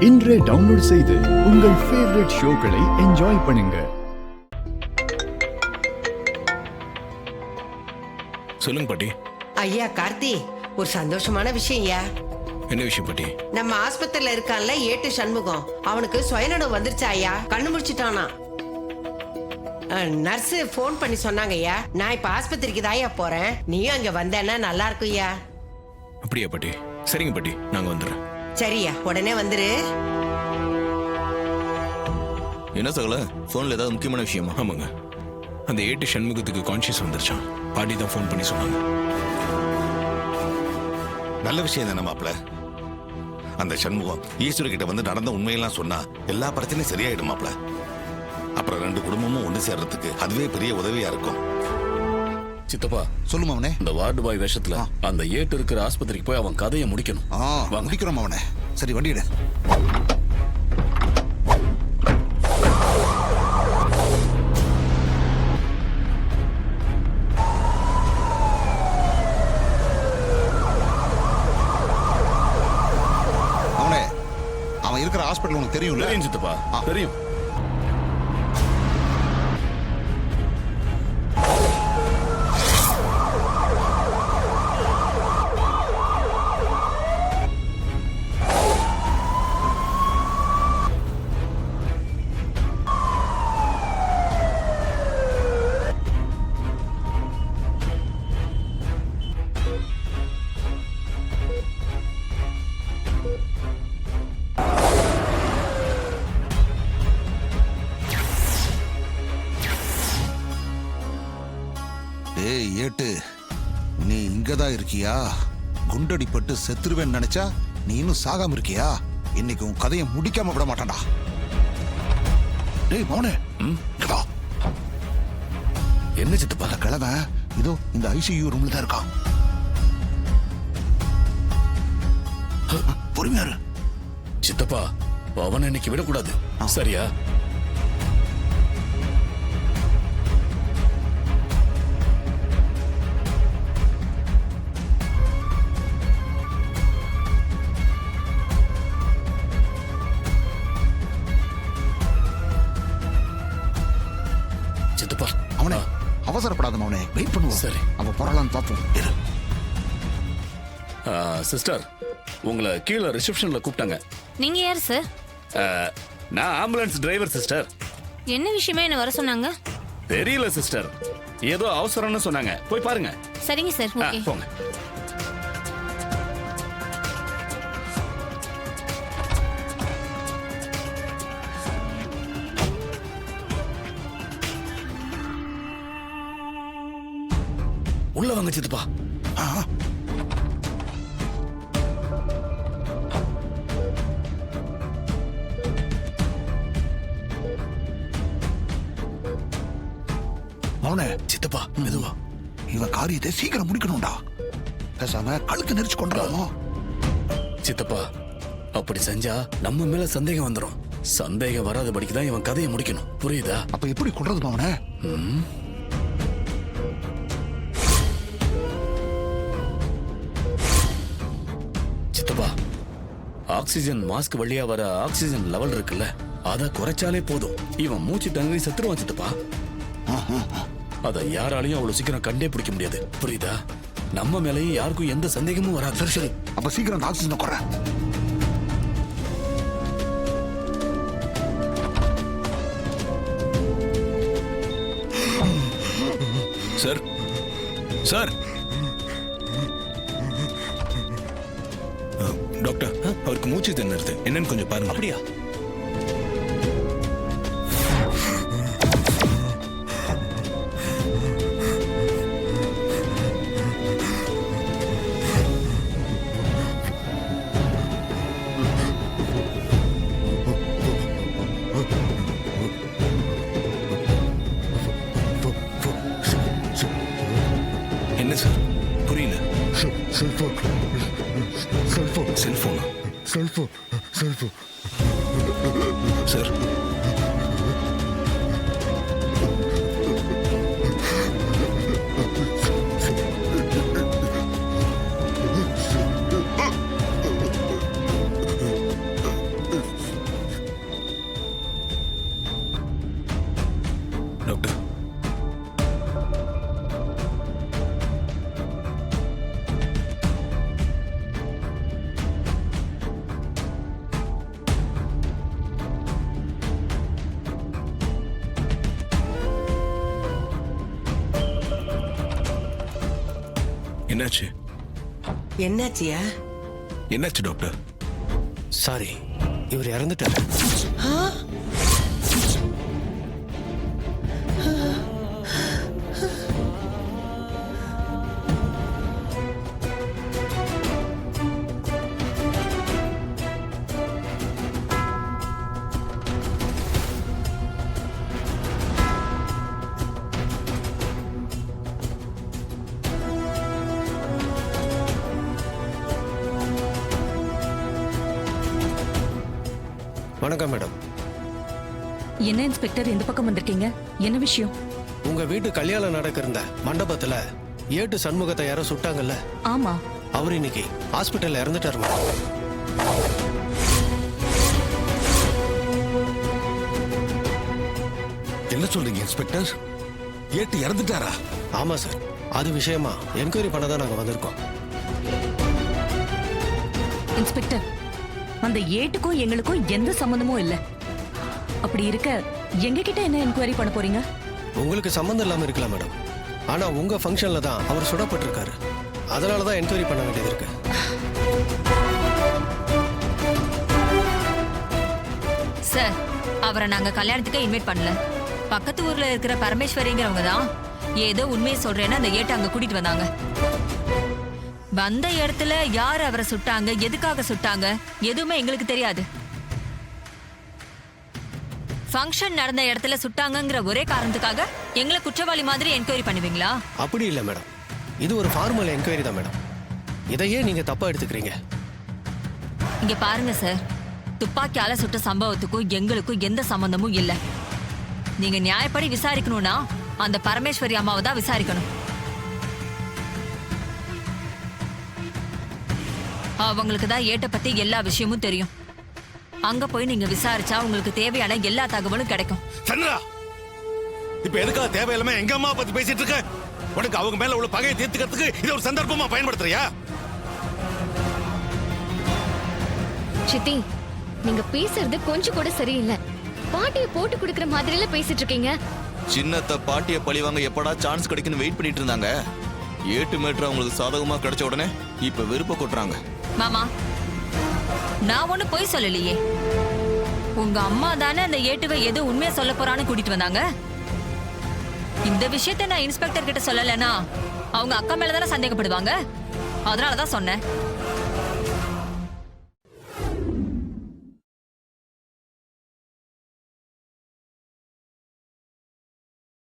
இன்றே டவுன்லோட் செய்து உங்கள் ஃபேவரட் ஷோக்களை என்ஜாய் பண்ணுங்க. சொல்லுங்க பாட்டி. ஐயா கார்த்தி, ஒரு சந்தோஷமான விஷயம் ஐயா. என்ன விஷயம் பாட்டி? நம்ம ஆஸ்பத்திரியில இருக்கான்ல ஏட்டு சண்முகம், அவனுக்கு சுயநலம் வந்துருச்சா ஐயா, கண்ணு முடிச்சிட்டானா. நர்ஸ் போன் பண்ணி சொன்னாங்க ஐயா, நான் இப்ப ஆஸ்பத்திரிக்கு தாயா போறேன், நீயும் அங்க வந்தேன்னா நல்லா இருக்கும் ஐயா. அப்படியா பாட்டி? சரிங்க பாட்டி, நாங்க வந்துடுறோம். சரியா, உடனே வந்துரு. என்ன சகல போன்ல ஏதாவது முக்கியமான விஷயமா? ஆமாங்க, அந்த ஏட்டு சண்முகத்துக்கு கான்சியஸ் வந்துருச்சான். பாட்டி தான் ஃபோன் பண்ணி சொன்னாங்க. நல்ல விஷயம் தானே மாப்பிள. அந்த சண்முகம் ஈஸ்வர கிட்ட வந்து நடந்த உண்மையெல்லாம் சொன்னா எல்லா பிரச்சனையும் சரியாயிடும் மாப்பிள. அப்புறம் ரெண்டு குடும்பமும் ஒன்று சேர்றதுக்கு அதுவே பெரிய உதவியா இருக்கும். சித்தப்பா சொல்லுமா அவனே. இந்த வார்டு பாய் வேஷத்துல அந்த ஏட்டு இருக்கிற ஆஸ்பத்திரிக்கு போய் அவன் கதையை முடிக்கணும். முடிக்கிறோம் அவனே. சரி வண்டி எடு. அவனே, அவன் இருக்கிற ஹாஸ்பிட்டல் உனக்கு தெரியும்ல? தெரியும் சித்தப்பா, தெரியும். ஏய் ஏட்டு, நீ இங்கதான் இருக்கியா? குண்டடிப்பட்டு செத்துருவேன்னு நினைச்சா நீ இன்னும் சாகாம இருக்கியா? இன்னைக்கு உன் கதையை முடிக்காம விட மாட்டான்டா. டேய் மௌனே, என்ன சித்தப்பா? கிழமை இதோ இந்த ஐசியூ ரூம்ல தான் இருக்கான். பொறுமையாரு சித்தப்பா, அவனை இன்னைக்கு விடக்கூடாது, சரியா? சித்தப்பா அவனே அவசரப்படாத மௌனே, வெயிட் பண்ணுவோம். சரி. அவன் போறலான்னு பார்ப்போம். இரு. சிஸ்டர், உங்களை கீழே ரிசப்ஷன்ல கூப்பிட்டாங்க. நீங்க யார் சார்? நான் ஆம்புலன்ஸ் டிரைவர் சிஸ்டர். என்ன விஷயமா என்ன வர சொன்னாங்க? தெரியல சிஸ்டர், ஏதோ அவசரம்னு சொன்னாங்க, போய் பாருங்க. சரிங்க சார், ஓகே. போங்க. உள்ள வாங்க சித்தப்பா. மௌனே, சித்தப்பா மெதுவா. இவன் காரியத்தை சீக்கிரம் முடிக்கணும்டா. பேசாம கழுத்து நெரிச்சு கொண்டாமோ. சித்தப்பா, அப்படி செஞ்சா நம்ம மேல சந்தேகம் வந்துடும். சந்தேகம் வராதபடிக்கு தான் இவன் கதையை முடிக்கணும், புரியுதா? அப்ப எப்படி கொள்றது மௌனே? சித்தப்பா, ஆக்சிஜன் மாஸ்க் வழியா வர ஆக்சிஜன் லெவல் இருக்குல்ல, அத குறைச்சாலே போதும். இவன் மூச்சு தங்கி செத்துருவான் சித்தப்பா. அத யாராலையும் அவ்வளவு சீக்கிரம் கண்டே பிடிக்க முடியாது, புரியுதா? நம்ம மேலேயும் யாருக்கும் எந்த சந்தேகமும் வராது. சரி சரி, அப்ப சீக்கிரம் ஆக்சிஜனை குறை. Sir, sir. டாக்டர், அவருக்கு மூச்சு திணறுது, என்னன்னு கொஞ்சம் பாருங்க. அப்படியா? என்ன சார், புரியல. செல்போன் செல்போனா? செல்போன் சார், என்னாச்சு என்னாச்சியா? என்னாச்சு டாக்டர்? சாரி, இவர் இறந்துட்டாரு. வணக்கம் மேடம். என்ன இன்ஸ்பெக்டர் இந்த பக்கம் வந்திருக்கீங்க? என்ன விஷயம்? உங்க வீட்டு கல்யாணம் நடக்க இருந்த மண்டபத்துல ஏட்டு சண்முகத்தை யாரோ சுட்டாங்கல்ல, ஆமா. அவர் இன்னைக்கு ஹாஸ்பிட்டல்ல இறந்துட்டாரு மேடம். என்ன சொல்றீங்க இன்ஸ்பெக்டர்? ஏட்டு இறந்துட்டாரா? ஆமா சார், அது விஷயமா என்கொயரி பண்ண தான் நாங்க வந்திருக்கோம். இன்ஸ்பெக்டர், அந்த ஏட்டுக்கும் எங்களுக்கும் எந்த சம்பந்தமும் இல்ல. அப்படி இருக்க எங்க கிட்ட என்ன என்கொயரி பண்ண போறீங்க? உங்களுக்கு சம்மந்தம் இல்லாம இருக்கலாம் மேடம், ஆனா உங்க ஃபங்க்ஷன்ல தான் அவர் சுடப்பட்டிருக்காரு. அதனால தான் என்கொயரி பண்ண வேண்டியது இருக்கு. சார், அவரை நாங்க கல்யாணத்துக்கு இன்வைட் பண்ணல. பக்கத்து ஊர்ல இருக்கிற பரமேஸ்வரிங்கிறவங்க தான் ஏதோ உண்மையை சொல்றேன்னு அந்த ஏட்டை அங்க கூட்டிட்டு வந்தாங்க. வந்த இடத்துல யார் அவரை சுட்டாங்க, எதுக்காக சுட்டாங்க, எதுவுமே எங்களுக்கு தெரியாது. ஃபங்க்ஷன் நடந்த இடத்துல சுட்டாங்கங்கிற ஒரே காரணத்துக்காக எங்களை குற்றவாளி மாதிரி என்கொயரி பண்ணுவீங்களா? அப்படி இல்லை மேடம், இது ஒரு ஃபார்மல் என்கொயரி தான் மேடம். இதையே நீங்க தப்பா எடுத்துக்கிறீங்க. இங்க பாருங்க சார், துப்பாக்கியால சுட்ட சம்பவத்துக்கும் எங்களுக்கும் எந்த சம்பந்தமும் இல்லை. நீங்க நியாயப்படி விசாரிக்கணும்னா அந்த பரமேஸ்வரி அம்மாவை தான் விசாரிக்கணும். அவங்களுக்கு தான் ஏட்ட பத்தி எல்லா விஷயமும் தெரியும். அங்க போய் நீங்க விசாரிச்சா உங்களுக்கு தேவையான எல்லா தகவலும் கிடைக்கும். சந்திரா, இப்ப எதுக்காக தேவையில்லாம எங்க அம்மா பத்தி பேசிட்டு இருக்க? உனக்கு அவங்க மேல உள்ள பகையை தீர்த்துக்கிறதுக்கு இது ஒரு சந்தர்ப்பமா பயன்படுத்துறியா? சித்தி, நீங்க பேசுறது கொஞ்சம் கூட சரியில்லை. பாட்டியை போட்டு கொடுக்கற மாதிரில பேசிட்டு இருக்கீங்க. சின்னத்த பாட்டிய பழிவாங்க எப்படா சான்ஸ் கிடைக்குன்னு வெயிட் பண்ணிட்டு இருந்தாங்க. ஏட்டு மேட்ரு அவங்களுக்கு சாதகமா கிடைச்ச உடனே இப்ப வெறுப்ப கொட்டுறாங்க. மாமா, நான் ஒண்ணு போய் சொல்லலையே. உங்க அம்மா தானே அந்த ஏட்டுவை எது உண்மையா சொல்ல போறான்னு கூட்டிட்டு வந்தாங்க. இந்த விஷயத்த நான் இன்ஸ்பெக்டர் கிட்ட சொல்லலைன்னா அவங்க அக்கா மேல தானே சந்தேகப்படுவாங்க. அதனாலதான் சொன்னேன்.